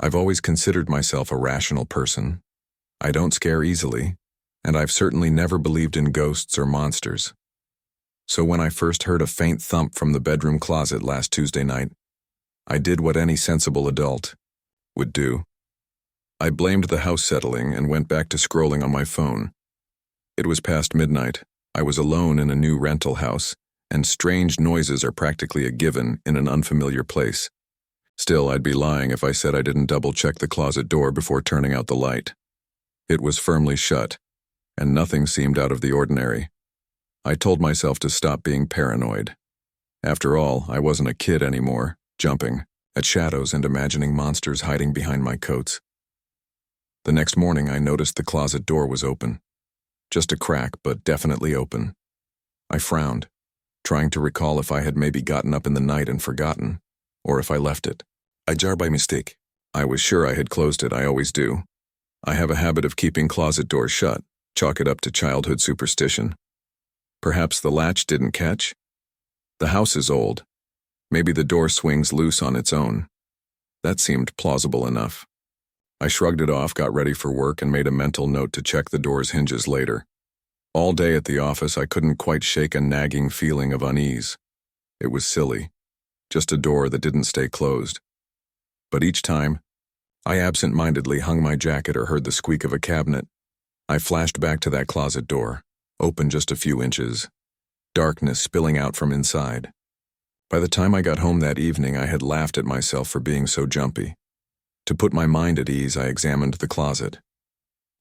I've always considered myself a rational person. I don't scare easily, and I've certainly never believed in ghosts or monsters. So when I first heard a faint thump from the bedroom closet last Tuesday night, I did what any sensible adult would do. I blamed the house settling and went back to scrolling on my phone. It was past midnight. I was alone in a new rental house, and strange noises are practically a given in an unfamiliar place. Still, I'd be lying if I said I didn't double-check the closet door before turning out the light. It was firmly shut, and nothing seemed out of the ordinary. I told myself to stop being paranoid. After all, I wasn't a kid anymore, jumping at shadows and imagining monsters hiding behind my coats. The next morning, I noticed the closet door was open. Just a crack, but definitely open. I frowned, trying to recall if I had maybe gotten up in the night and forgotten, or if I left it. I jar by mistake. I was sure I had closed it, I always do. I have a habit of keeping closet doors shut, chalk it up to childhood superstition. Perhaps the latch didn't catch? The house is old. Maybe the door swings loose on its own. That seemed plausible enough. I shrugged it off, got ready for work, and made a mental note to check the door's hinges later. All day at the office, I couldn't quite shake a nagging feeling of unease. It was silly. Just a door that didn't stay closed. But each time, I absent-mindedly hung my jacket or heard the squeak of a cabinet. I flashed back to that closet door, open just a few inches, darkness spilling out from inside. By the time I got home that evening, I had laughed at myself for being so jumpy. To put my mind at ease, I examined the closet.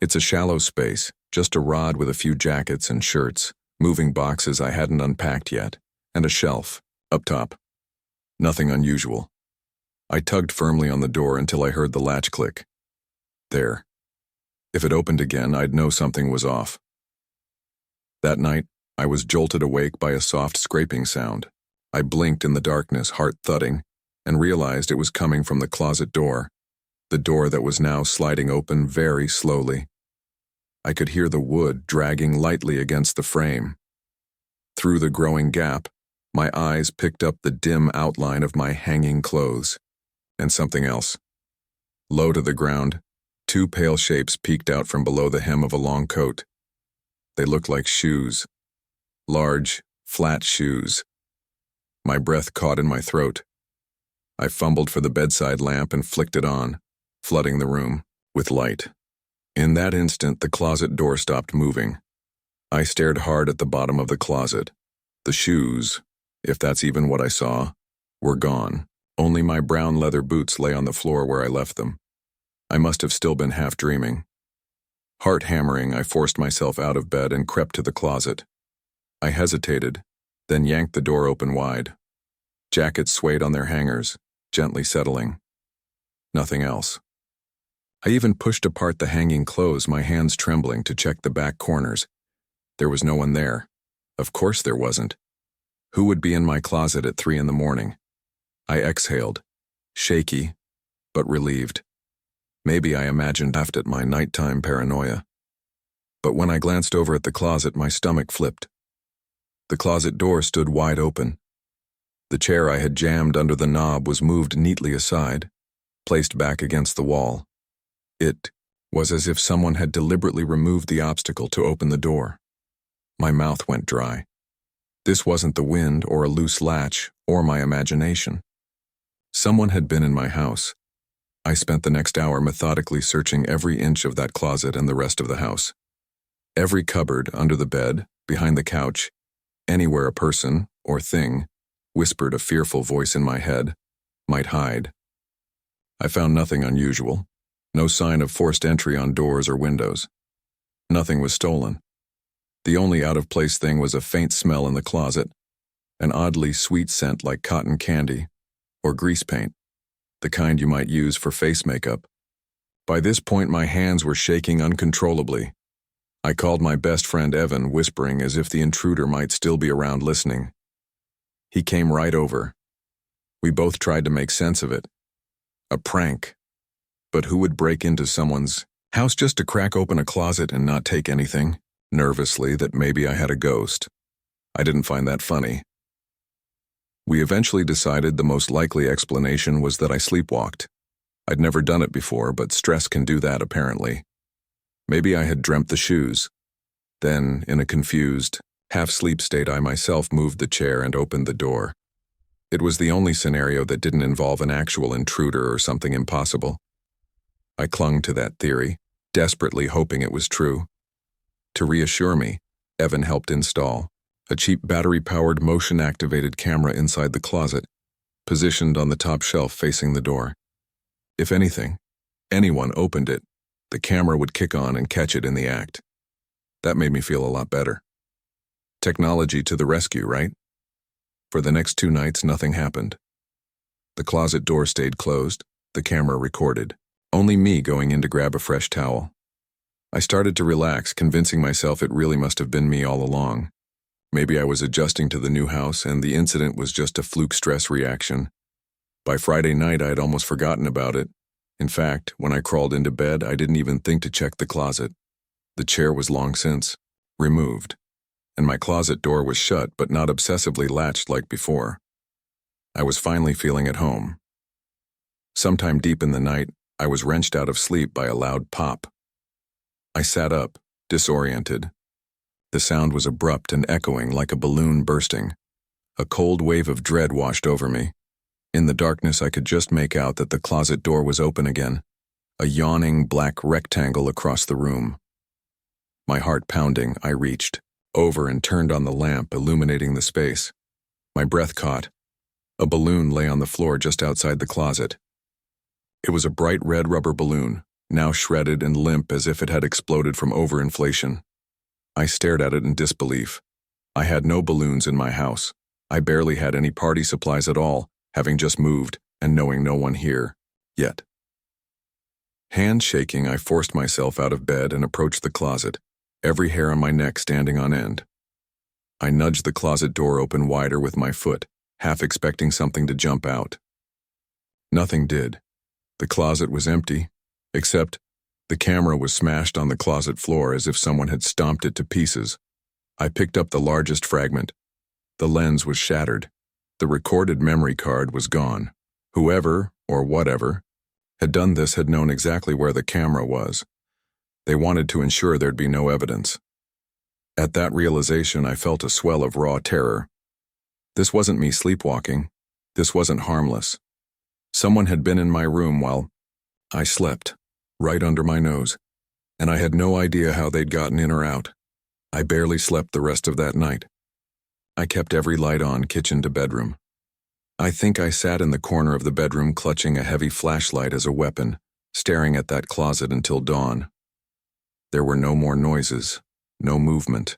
It's a shallow space, just a rod with a few jackets and shirts, moving boxes I hadn't unpacked yet, and a shelf, up top. Nothing unusual. I tugged firmly on the door until I heard the latch click. There. If it opened again, I'd know something was off. That night, I was jolted awake by a soft scraping sound. I blinked in the darkness, heart thudding, and realized it was coming from the closet door, the door that was now sliding open very slowly. I could hear the wood dragging lightly against the frame. Through the growing gap, my eyes picked up the dim outline of my hanging clothes, and something else. Low to the ground, two pale shapes peeked out from below the hem of a long coat. They looked like shoes. Large, flat shoes. My breath caught in my throat. I fumbled for the bedside lamp and flicked it on, flooding the room with light. In that instant, the closet door stopped moving. I stared hard at the bottom of the closet. The shoes, if that's even what I saw, were gone. Only my brown leather boots lay on the floor where I left them. I must have still been half dreaming. Heart hammering, I forced myself out of bed and crept to the closet. I hesitated, then yanked the door open wide. Jackets swayed on their hangers, gently settling. Nothing else. I even pushed apart the hanging clothes, my hands trembling, to check the back corners. There was no one there. Of course there wasn't. Who would be in my closet at 3 a.m? I exhaled, shaky, but relieved. Maybe I imagined laughed at my nighttime paranoia. But when I glanced over at the closet, my stomach flipped. The closet door stood wide open. The chair I had jammed under the knob was moved neatly aside, placed back against the wall. It was as if someone had deliberately removed the obstacle to open the door. My mouth went dry. This wasn't the wind or a loose latch or my imagination. Someone had been in my house. I spent the next hour methodically searching every inch of that closet and the rest of the house. Every cupboard, under the bed, behind the couch, anywhere a person, or thing, whispered a fearful voice in my head, might hide. I found nothing unusual. No sign of forced entry on doors or windows. Nothing was stolen. The only out-of-place thing was a faint smell in the closet, an oddly sweet scent like cotton candy or grease paint, the kind you might use for face makeup. By this point, my hands were shaking uncontrollably. I called my best friend Evan, whispering as if the intruder might still be around listening. He came right over. We both tried to make sense of it. A prank. But who would break into someone's house just to crack open a closet and not take anything? Nervously, that maybe I had a ghost. I didn't find that funny. We eventually decided the most likely explanation was that I sleepwalked. I'd never done it before, but stress can do that apparently. Maybe I had dreamt the shoes. Then, in a confused, half-sleep state, I myself moved the chair and opened the door. It was the only scenario that didn't involve an actual intruder or something impossible. I clung to that theory, desperately hoping it was true. To reassure me, Evan helped install a cheap battery-powered motion-activated camera inside the closet, positioned on the top shelf facing the door. If anyone opened it, the camera would kick on and catch it in the act. That made me feel a lot better. Technology to the rescue, right? For the next 2 nights, nothing happened. The closet door stayed closed, the camera recorded, only me going in to grab a fresh towel. I started to relax, convincing myself it really must have been me all along. Maybe I was adjusting to the new house and the incident was just a fluke stress reaction. By Friday night, I had almost forgotten about it. In fact, when I crawled into bed, I didn't even think to check the closet. The chair was long since removed, and my closet door was shut but not obsessively latched like before. I was finally feeling at home. Sometime deep in the night, I was wrenched out of sleep by a loud pop. I sat up, disoriented. The sound was abrupt and echoing like a balloon bursting. A cold wave of dread washed over me. In the darkness, I could just make out that the closet door was open again, a yawning black rectangle across the room. My heart pounding, I reached over and turned on the lamp, illuminating the space. My breath caught. A balloon lay on the floor just outside the closet. It was a bright red rubber balloon, now shredded and limp as if it had exploded from overinflation. I stared at it in disbelief. I had no balloons in my house. I barely had any party supplies at all, having just moved and knowing no one here, yet. Hand shaking, I forced myself out of bed and approached the closet, every hair on my neck standing on end. I nudged the closet door open wider with my foot, half expecting something to jump out. Nothing did. The closet was empty, except the camera was smashed on the closet floor as if someone had stomped it to pieces. I picked up the largest fragment. The lens was shattered. The recorded memory card was gone. Whoever, or whatever, had done this had known exactly where the camera was. They wanted to ensure there'd be no evidence. At that realization, I felt a swell of raw terror. This wasn't me sleepwalking. This wasn't harmless. Someone had been in my room while I slept, right under my nose, and I had no idea how they'd gotten in or out. I barely slept the rest of that night. I kept every light on, kitchen to bedroom. I think I sat in the corner of the bedroom clutching a heavy flashlight as a weapon, staring at that closet until dawn. There were no more noises, no movement,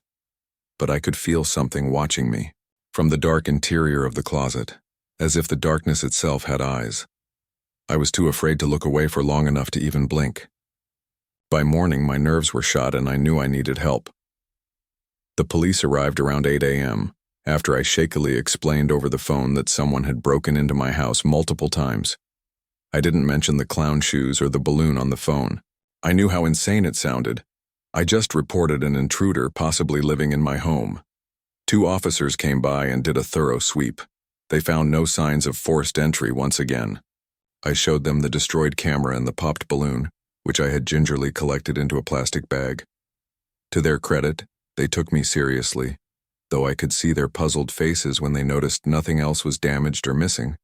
but I could feel something watching me from the dark interior of the closet, as if the darkness itself had eyes. I was too afraid to look away for long enough to even blink. By morning, my nerves were shot and I knew I needed help. The police arrived around 8 a.m., after I shakily explained over the phone that someone had broken into my house multiple times. I didn't mention the clown shoes or the balloon on the phone. I knew how insane it sounded. I just reported an intruder possibly living in my home. 2 officers came by and did a thorough sweep. They found no signs of forced entry once again. I showed them the destroyed camera and the popped balloon, which I had gingerly collected into a plastic bag. To their credit, they took me seriously, though I could see their puzzled faces when they noticed nothing else was damaged or missing.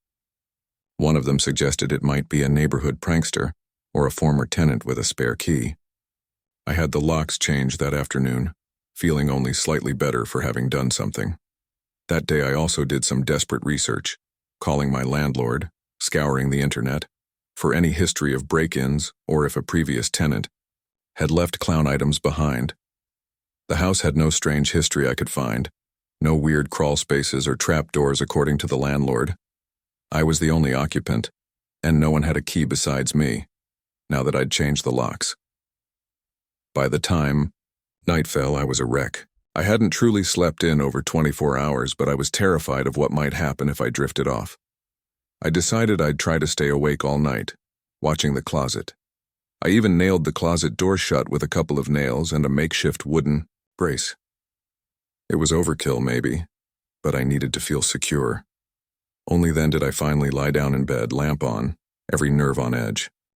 One of them suggested it might be a neighborhood prankster or a former tenant with a spare key. I had the locks changed that afternoon, feeling only slightly better for having done something. That day I also did some desperate research, calling my landlord, scouring the internet, for any history of break-ins or if a previous tenant had left clown items behind. The house had no strange history I could find, no weird crawl spaces or trapdoors according to the landlord. I was the only occupant, and no one had a key besides me, now that I'd changed the locks. By the time night fell, I was a wreck. I hadn't truly slept in over 24 hours, but I was terrified of what might happen if I drifted off. I decided I'd try to stay awake all night, watching the closet. I even nailed the closet door shut with a couple of nails and a makeshift wooden brace. It was overkill, maybe, but I needed to feel secure. Only then did I finally lie down in bed, lamp on, every nerve on edge.